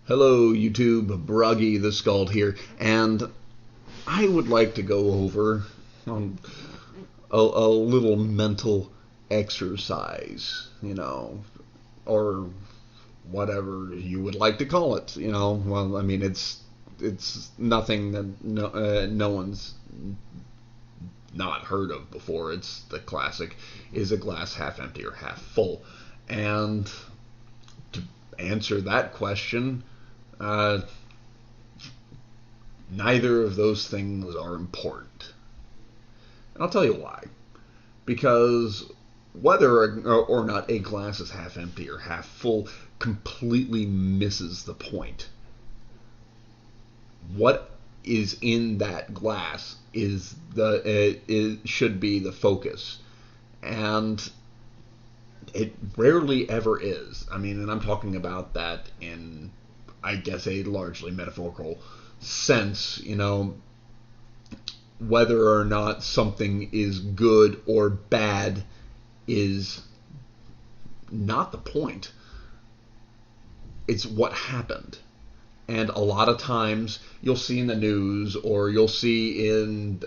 Hello YouTube, Bruggy the Scald here, and I would like to go over a little mental exercise, or whatever you would like to call it. Well, I mean, it's nothing that no one's not heard of before. It's the classic, is a glass half empty or half full? And to answer that question, uh, neither of those things are important. And I'll tell you why. Because whether or not a glass is half empty or half full completely misses the point. What is in that glass should be the focus, and it rarely ever is. I mean, and I'm talking about that in, I guess, a largely metaphorical sense. Whether or not something is good or bad is not the point. It's what happened. And a lot of times you'll see in the news, or you'll see in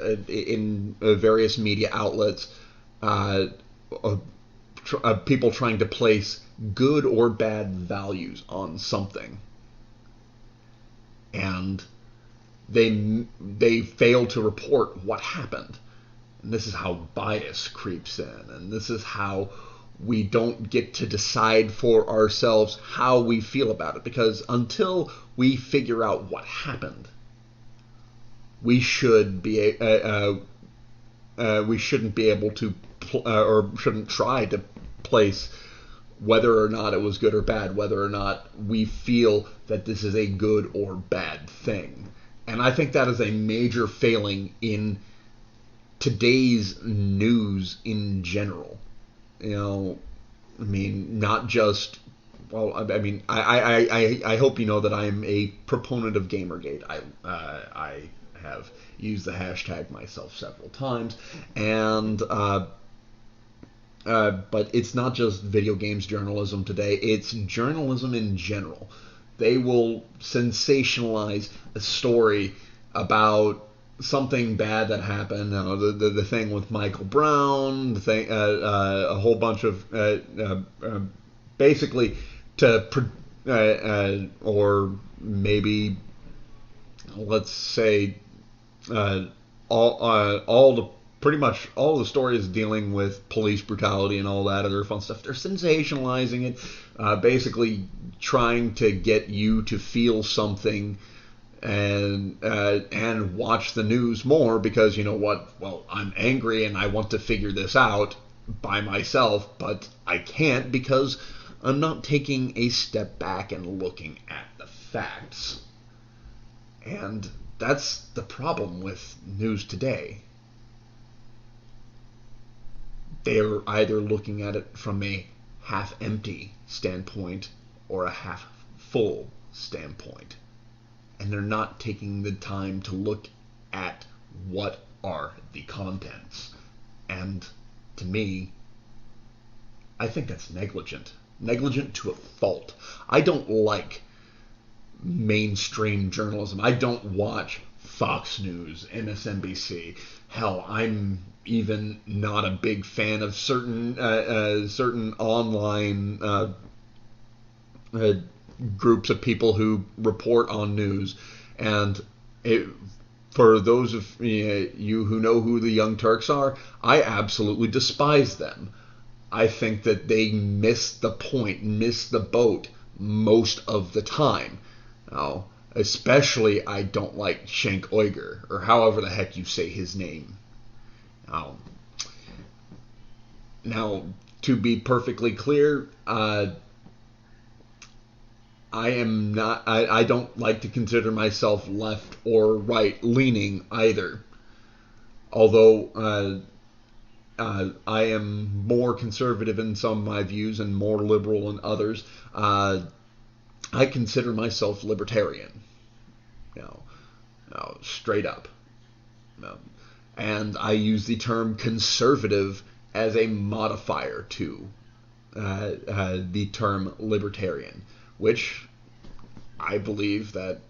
various media outlets, people trying to place good or bad values on something, and they fail to report what happened. And this is how bias creeps in, and this is how we don't get to decide for ourselves how we feel about it, because until we figure out what happened, we shouldn't be able to or shouldn't try to place whether or not it was good or bad, whether or not we feel that this is a good or bad thing. And I think that is a major failing in today's news in general. I mean, not just, well, I mean, I hope you know that I am a proponent of Gamergate. I have used the hashtag myself several times, and but it's not just video games journalism today, it's journalism in general. They will sensationalize a story about something bad that happened. The thing with Michael Brown, the thing, a whole bunch of basically or maybe, let's say, all the pretty much all the stories dealing with police brutality and all that other fun stuff. They're sensationalizing it, basically trying to get you to feel something and watch the news more, because you know what? Well, I'm angry and I want to figure this out by myself, but I can't because I'm not taking a step back and looking at the facts. And that's the problem with news today. They're either looking at it from a half-empty standpoint or a half-full standpoint. And they're not taking the time to look at what are the contents. And to me, I think that's negligent. Negligent to a fault. I don't like mainstream journalism. I don't watch Fox News, MSNBC. Hell, I'm even not a big fan of certain online groups of people who report on news. And for those of you who know who the Young Turks are, I absolutely despise them. I think that they miss the point, miss the boat most of the time. Now, especially I don't like Cenk Uygur, or however the heck you say his name. Now, to be perfectly clear, I am not. I don't like to consider myself left or right leaning either. Although I am more conservative in some of my views and more liberal in others, I consider myself libertarian. Straight up. And I use the term conservative as a modifier to the term libertarian, which I believe that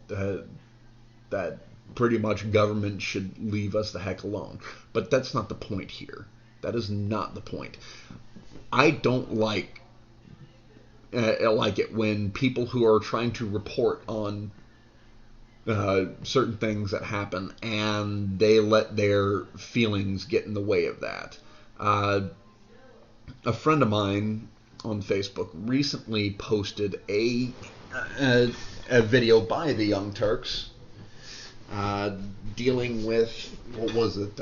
pretty much government should leave us the heck alone. But that's not the point here. That is not the point. I don't like it when people who are trying to report on certain things that happen and they let their feelings get in the way of that. A friend of mine on Facebook recently posted a video by the Young Turks dealing with, what was it?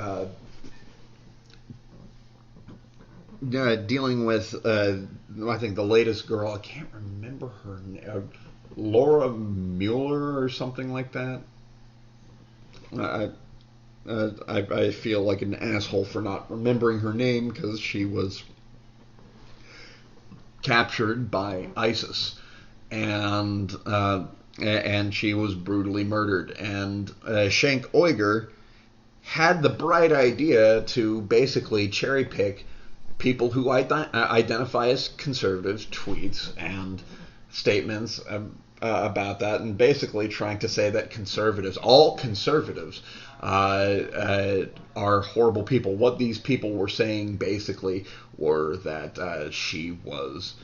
Dealing with, I think the latest girl, I can't remember her name, Laura Mueller or something like that. I feel like an asshole for not remembering her name because she was captured by ISIS and she was brutally murdered. And Cenk Uygur had the bright idea to basically cherry pick people who identify as conservatives, tweets and statements about that, and basically trying to say that all conservatives, are horrible people. What these people were saying basically were that she was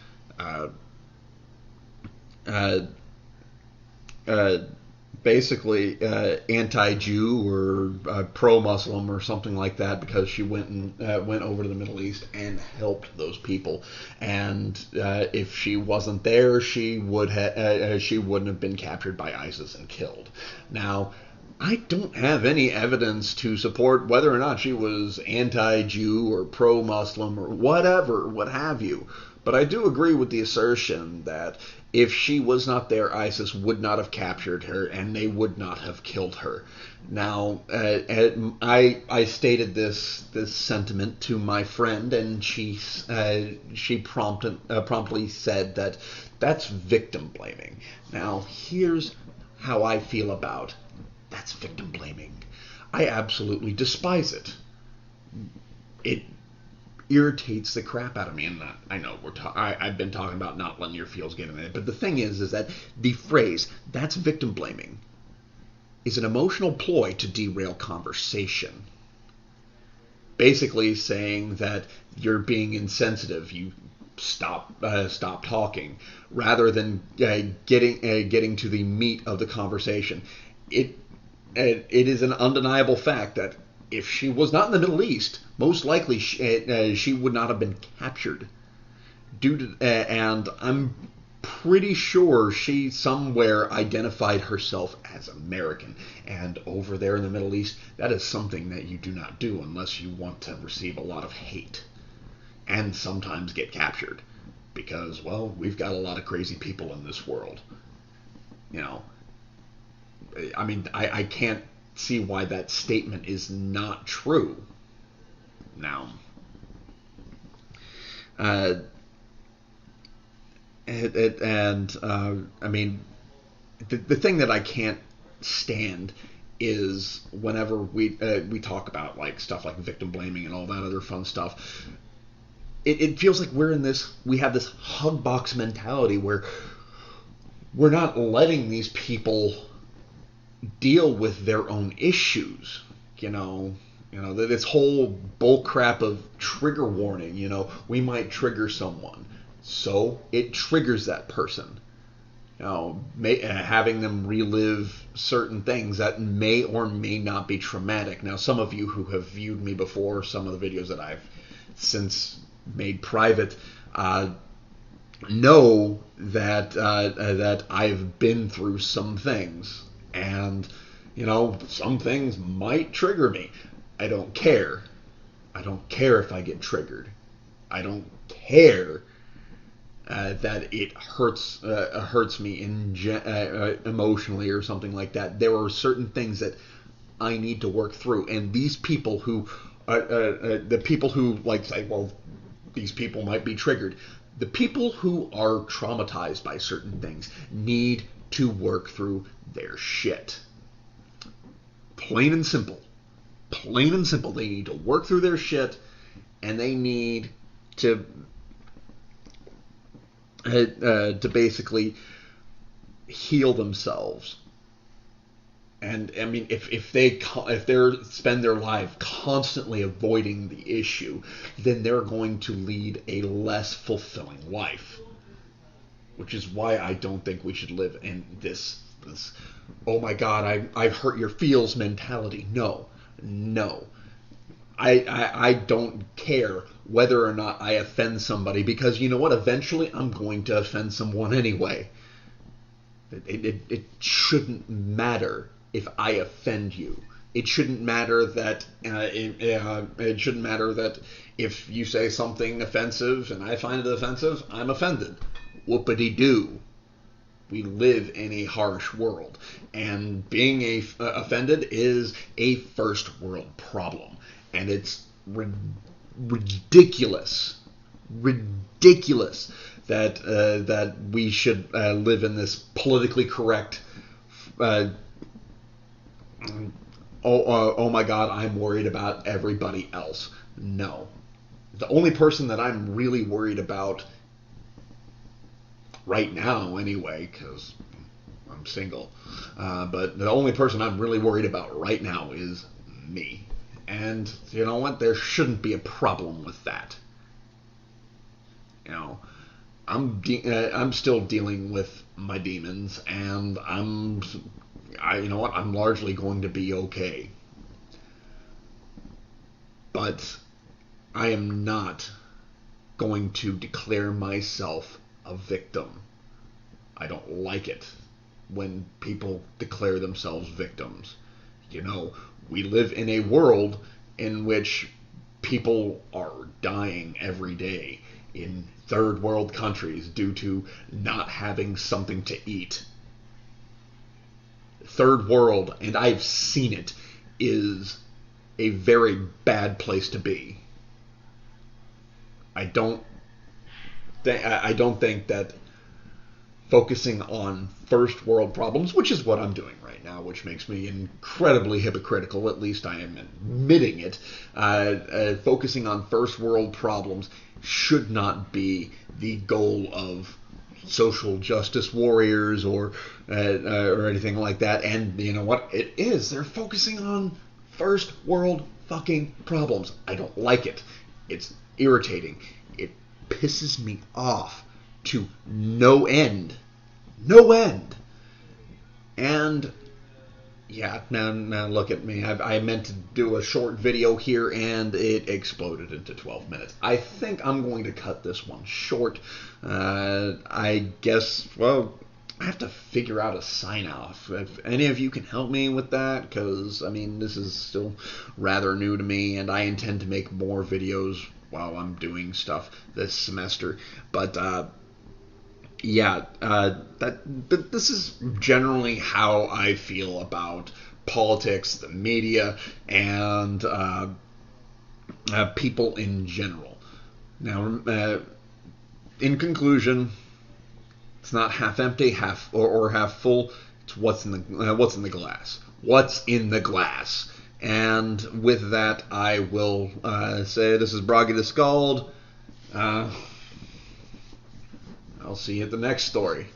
basically anti-Jew or pro-Muslim or something like that because she went over to the Middle East and helped those people. And if she wasn't there, she wouldn't have been captured by ISIS and killed. Now, I don't have any evidence to support whether or not she was anti-Jew or pro-Muslim or whatever, what have you. But I do agree with the assertion that if she was not there, ISIS would not have captured her and they would not have killed her. Now, I stated this sentiment to my friend, and she promptly said that that's victim blaming. Now, here's how I feel about that's victim blaming. I absolutely despise it. It irritates the crap out of me, and I know I've been talking about not letting your feels get in it, but the thing is that the phrase "that's victim blaming" is an emotional ploy to derail conversation. Basically saying that you're being insensitive, you stop talking, rather than getting to the meat of the conversation. It is an undeniable fact that if she was not in the Middle East, most likely she would not have been captured. And I'm pretty sure she somewhere identified herself as American. And over there in the Middle East, that is something that you do not do unless you want to receive a lot of hate and sometimes get captured. Because, well, we've got a lot of crazy people in this world. You know, I mean, I can't see why that statement is not true. Now, I mean, the thing that I can't stand is whenever we talk about like stuff like victim blaming and all that other fun stuff. It feels like we have this hug box mentality where we're not letting these people deal with their own issues. You know, this whole bullcrap of trigger warning. You know, we might trigger someone, so it triggers that person. You know, having them relive certain things that may or may not be traumatic. Now, some of you who have viewed me before, some of the videos that I've since made private, know that I've been through some things, and you know, some things might trigger me. I don't care. I don't care if I get triggered. I don't care that it hurts me emotionally or something like that. There are certain things that I need to work through, and these people who the people who like say, well, these people might be triggered. The people who are traumatized by certain things need to work through their shit. Plain and simple. Plain and simple. They need to work through their shit, and they need to basically heal themselves. And I mean, if they spend their life constantly avoiding the issue, then they're going to lead a less fulfilling life. Which is why I don't think we should live in this oh my God, I've hurt your feels mentality. No, no. I don't care whether or not I offend somebody, because you know what? Eventually, I'm going to offend someone anyway. It shouldn't matter if I offend you. It shouldn't matter that it shouldn't matter that if you say something offensive and I find it offensive, I'm offended. Whoopity doo. We live in a harsh world, and being offended is a first world problem, and it's ridiculous, ridiculous that we should live in this politically correct. Oh my God, I'm worried about everybody else. No, the only person that I'm really worried about right now, anyway, because I'm single. But the only person I'm really worried about right now is me. And you know what? There shouldn't be a problem with that. You know, I'm still dealing with my demons, and you know what? I'm largely going to be okay. But I am not going to declare myself a victim. I don't like it when people declare themselves victims. You know, we live in a world in which people are dying every day in third world countries due to not having something to eat. Third world, and I've seen it, is a very bad place to be. I don't think that focusing on first world problems, which is what I'm doing right now, which makes me incredibly hypocritical, at least I am admitting it, focusing on first world problems should not be the goal of social justice warriors or anything like that. And you know what? It is. They're focusing on first world fucking problems. I don't like it. It's irritating. It pisses me off to no end. No end. And yeah, now look at me. I meant to do a short video here, and it exploded into 12 minutes. I think I'm going to cut this one short. I guess, well, I have to figure out a sign-off. If any of you can help me with that, because, I mean, this is still rather new to me, and I intend to make more videos while I'm doing stuff this semester. But, yeah, but this is generally how I feel about politics, the media, and people in general. Now, in conclusion, it's not half empty, or half full. It's what's in the glass. What's in the glass? And with that, I will say this is Broggy the Scald. I'll see you at the next story.